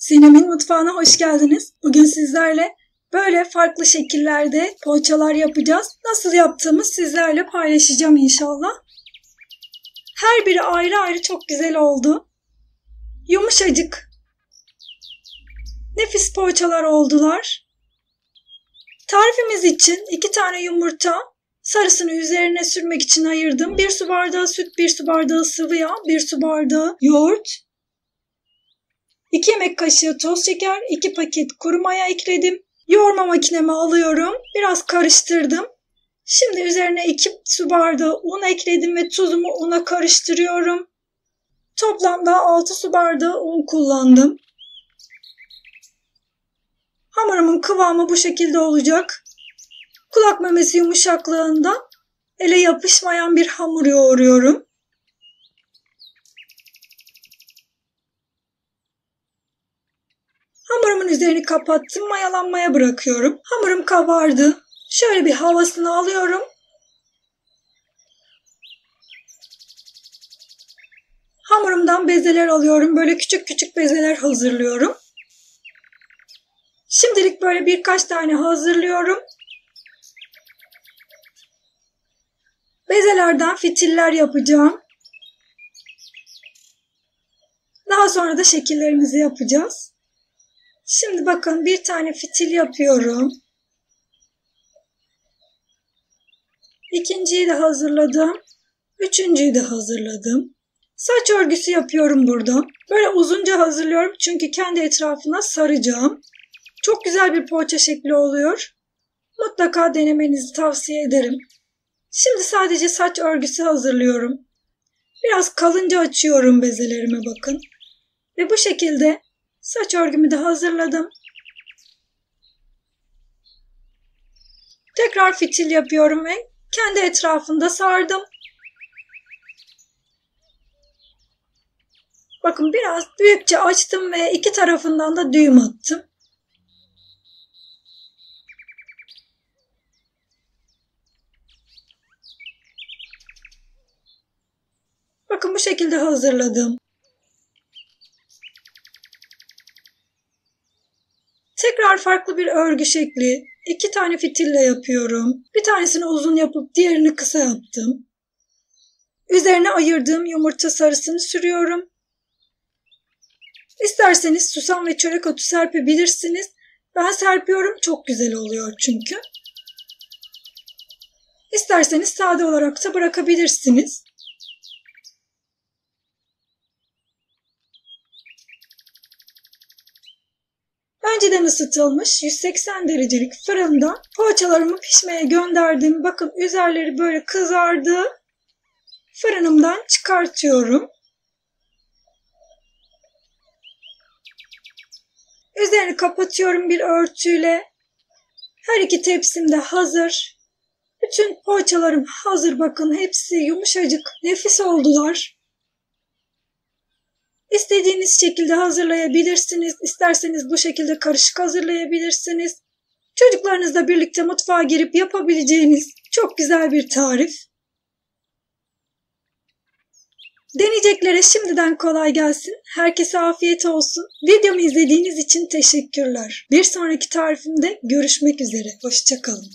Sinem'in mutfağına hoş geldiniz. Bugün sizlerle böyle farklı şekillerde poğaçalar yapacağız. Nasıl yaptığımı sizlerle paylaşacağım inşallah. Her biri ayrı ayrı çok güzel oldu. Yumuşacık, nefis poğaçalar oldular. Tarifimiz için 2 tane yumurta, sarısını üzerine sürmek için ayırdım. 1 su bardağı süt, 1 su bardağı sıvı yağ, 1 su bardağı yoğurt, 2 yemek kaşığı toz şeker, 2 paket kuru maya ekledim. Yoğurma makineme alıyorum. Biraz karıştırdım. Şimdi üzerine 2 su bardağı un ekledim ve tuzumu una karıştırıyorum. Toplamda 6 su bardağı un kullandım. Hamurumun kıvamı bu şekilde olacak. Kulak memesi yumuşaklığında ele yapışmayan bir hamur yoğuruyorum. Hamurumun üzerini kapattım, mayalanmaya bırakıyorum. Hamurum kabardı. Şöyle bir havasını alıyorum. Hamurumdan bezeler alıyorum. Böyle küçük küçük bezeler hazırlıyorum. Şimdilik böyle birkaç tane hazırlıyorum. Bezelerden fitiller yapacağım. Daha sonra da şekillerimizi yapacağız. Şimdi bakın bir tane fitil yapıyorum. İkinciyi de hazırladım. Üçüncüyü de hazırladım. Saç örgüsü yapıyorum burada. Böyle uzunca hazırlıyorum çünkü kendi etrafına saracağım. Çok güzel bir poğaça şekli oluyor. Mutlaka denemenizi tavsiye ederim. Şimdi sadece saç örgüsü hazırlıyorum. Biraz kalınca açıyorum bezelerime bakın. Ve bu şekilde saç örgümü de hazırladım. Tekrar fitil yapıyorum ve kendi etrafında sardım. Bakın biraz büyükçe açtım ve iki tarafından da düğüm attım. Bakın bu şekilde hazırladım. Tekrar farklı bir örgü şekli. 2 tane fitille yapıyorum. Bir tanesini uzun yapıp diğerini kısa yaptım. Üzerine ayırdığım yumurta sarısını sürüyorum. İsterseniz susam ve çörek otu serpebilirsiniz. Ben serpiyorum. Çok güzel oluyor çünkü. İsterseniz sade olarak da bırakabilirsiniz. Önceden ısıtılmış 180 derecelik fırında poğaçalarımı pişmeye gönderdim. Bakın üzerleri böyle kızardı. Fırınımdan çıkartıyorum. Üzerini kapatıyorum bir örtüyle. Her iki tepsim de hazır. Bütün poğaçalarım hazır. Bakın hepsi yumuşacık, nefis oldular. İstediğiniz şekilde hazırlayabilirsiniz. İsterseniz bu şekilde karışık hazırlayabilirsiniz. Çocuklarınızla birlikte mutfağa girip yapabileceğiniz çok güzel bir tarif. Deneyeceklere şimdiden kolay gelsin. Herkese afiyet olsun. Videomu izlediğiniz için teşekkürler. Bir sonraki tarifimde görüşmek üzere. Hoşça kalın.